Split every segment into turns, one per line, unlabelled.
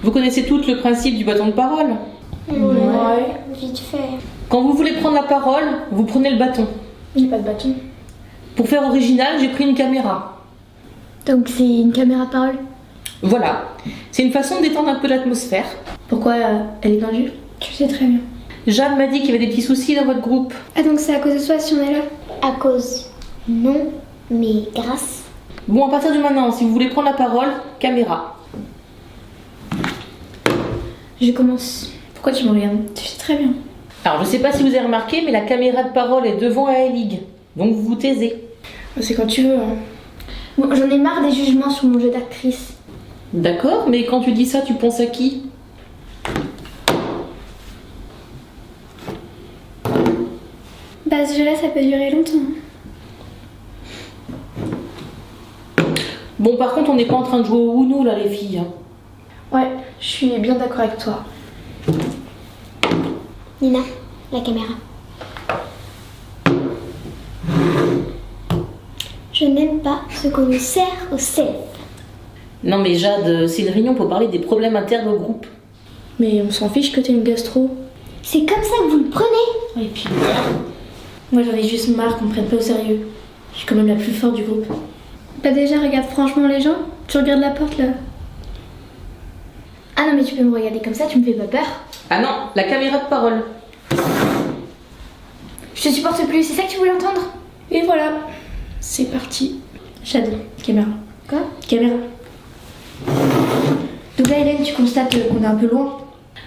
Vous connaissez toutes le principe du bâton de parole.
Ouais. Vite fait.
Quand vous voulez prendre la parole, vous prenez le bâton.
J'ai pas de bâton.
Pour faire original, j'ai pris une caméra.
Donc c'est une caméra de parole.
Voilà. C'est une façon de détendre un peu l'atmosphère.
Pourquoi elle est tendue?
Tu sais très bien.
Jeanne m'a dit qu'il y avait des petits soucis dans votre groupe.
Ah donc c'est à cause de toi si on est là? À cause. Non, mais grâce.
Bon, à partir de maintenant, si vous voulez prendre la parole, caméra.
Je commence. Pourquoi tu me regardes?
Tu sais très bien.
Alors, je sais pas si vous avez remarqué, mais la caméra de parole est devant Aélig. Donc, vous vous taisez.
C'est quand tu veux. Hein.
Bon, j'en ai marre des jugements sur mon jeu d'actrice.
D'accord, mais quand tu dis ça, tu penses à qui?
Bah ce jeu-là, ça peut durer longtemps.
Bon, par contre, on n'est pas en train de jouer au Uno, là, les filles.
Ouais, je suis bien d'accord avec toi.
Nina, la caméra. Je n'aime pas ce qu'on nous sert au self.
Non, mais Jade, c'est une réunion pour parler des problèmes internes au groupe.
Mais on s'en fiche que t'aies une gastro.
C'est comme ça que vous le prenez?
Et puis, moi j'en ai juste marre qu'on me prenne pas au sérieux. Je suis quand même la plus forte du groupe.
Bah déjà, regarde franchement les gens. Tu regardes la porte là. Ah non, mais tu peux me regarder comme ça, tu me fais pas peur.
Ah non, la caméra de parole.
Je te supporte plus, c'est ça que tu voulais entendre?
Et voilà, c'est parti. Jade, caméra.
Quoi?
Caméra. Donc là, Hélène, tu constates qu'on est un peu loin.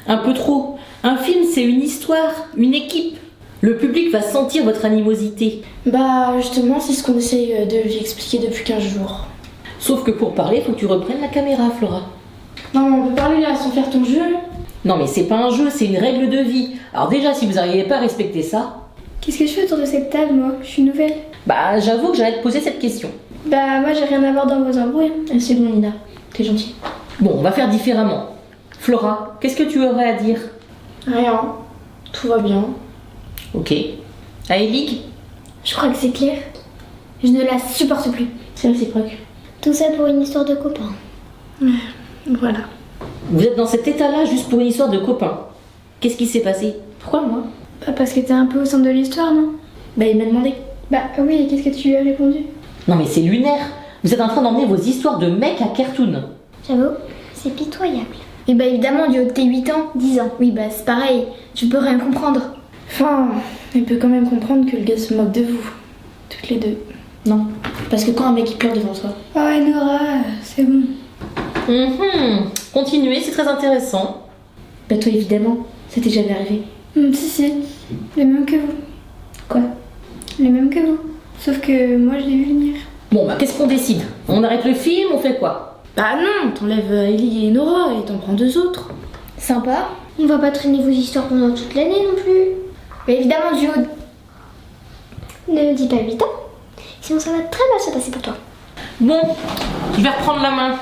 Un peu trop. Un film, c'est une histoire, une équipe. Le public va sentir votre animosité.
Bah justement, c'est ce qu'on essaye de lui expliquer depuis 15 jours.
Sauf que pour parler, faut que tu reprennes la caméra, Flora.
Non, mais on peut parler là sans faire ton jeu.
Non, mais c'est pas un jeu, c'est une règle de vie. Alors déjà, si vous n'arrivez pas à respecter ça,
Qu'est-ce que je fais autour de cette table, moi? Je suis nouvelle.
bah j'avoue que j'allais te poser cette question.
Bah moi, j'ai rien à voir dans vos embrouilles.
C'est bon, Nina, t'es gentille.
Bon, on va faire différemment. Flora, qu'est-ce que tu aurais à dire?
Rien, tout va bien.
Ok. Aélig?
Je crois que c'est clair. Je ne la supporte plus.
C'est réciproque.
Tout ça pour une histoire de copain.
Voilà.
Vous êtes dans cet état-là juste pour une histoire de copains. Qu'est-ce qui s'est passé?
Pourquoi moi?
Bah parce que t'es un peu au centre de l'histoire, non?
Bah il m'a demandé.
Bah oui, et qu'est-ce que tu lui as répondu?
Non mais c'est lunaire. Vous êtes en train d'emmener vos histoires de mecs à cartoon.
J'avoue, c'est pitoyable. Et bah évidemment, du haut de tes 8 ans, 10 ans. Oui, bah c'est pareil, tu peux rien comprendre.
Enfin, elle peut quand même comprendre que le gars se moque de vous. Toutes les deux. Non. Parce que quand un mec il pleure devant toi.
Oh ouais, Nora, c'est bon.
Continuez, c'est très intéressant.
Bah toi évidemment, ça t'est jamais arrivé.
Si, les mêmes que vous.
Quoi?
Les mêmes que vous. Sauf que moi, je l'ai vu venir.
Bon bah qu'est-ce qu'on décide? On arrête le film, on fait quoi?
Bah non, t'enlèves Ellie et Nora et t'en prends 2 autres.
Sympa. On va pas traîner vos histoires pendant toute l'année non plus. Mais évidemment, du haut. Ne dis pas 8 ans. Sinon, ça va très mal se passer pour toi.
Bon, je vais reprendre la main.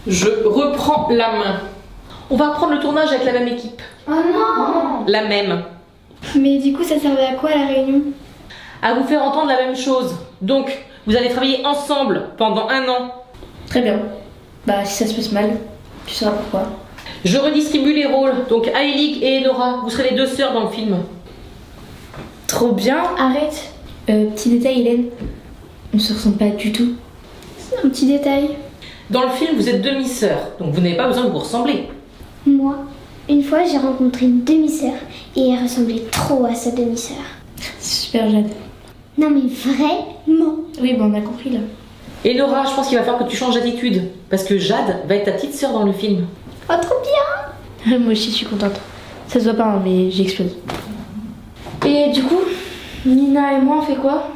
Je reprends la main. On va reprendre le tournage avec la même équipe.
Oh non!
La même.
Mais du coup, ça servait à quoi la réunion?
À vous faire entendre la même chose. Donc, vous allez travailler ensemble pendant 1 an.
Très bien. Bah si ça se passe mal, tu sauras pourquoi.
Je redistribue les rôles. Donc, Aélig et Enora, vous serez les 2 sœurs dans le film.
Trop bien.
Arrête.
Petit détail Hélène, on se ressemble pas du tout.
C'est un petit détail.
Dans le film, vous êtes demi-sœurs. Donc, vous n'avez pas besoin de vous ressembler.
Moi, une fois, j'ai rencontré une demi-sœur et elle ressemblait trop à sa demi-sœur.
Super Jade.
Non mais vraiment.
Oui bon on a compris là.
Enora, je pense qu'il va falloir que tu changes d'attitude. Parce que Jade va être ta petite sœur dans le film.
Oh trop bien.
Moi aussi je suis contente. Ça se voit pas hein, mais j'explose. Et du coup, Nina et moi on fait quoi?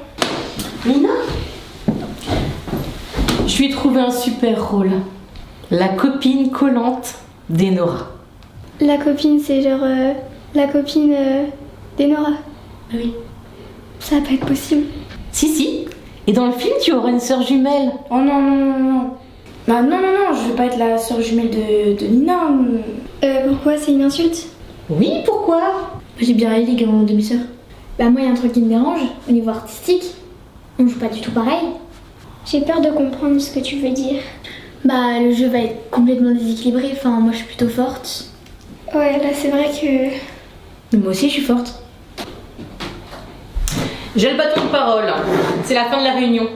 Nina? Je lui ai trouvé un super rôle. La copine collante d'Enora.
La copine, c'est genre la copine d'Enora.
Ah oui.
Ça va pas être possible.
Si. Et dans le film, tu auras une sœur jumelle.
Oh non. Bah non, je veux pas être la sœur jumelle de Nina.
Pourquoi? C'est une insulte?
Oui, pourquoi?
J'ai bien Ellie en demi-sœur.
Bah moi, il y a un truc qui me dérange au niveau artistique. On joue pas du tout pareil. J'ai peur de comprendre ce que tu veux dire.
Bah, le jeu va être complètement déséquilibré. Enfin, moi, je suis plutôt forte.
Ouais, là, c'est vrai que...
Mais moi aussi, je suis forte.
J'ai le bâton de parole. C'est la fin de la réunion.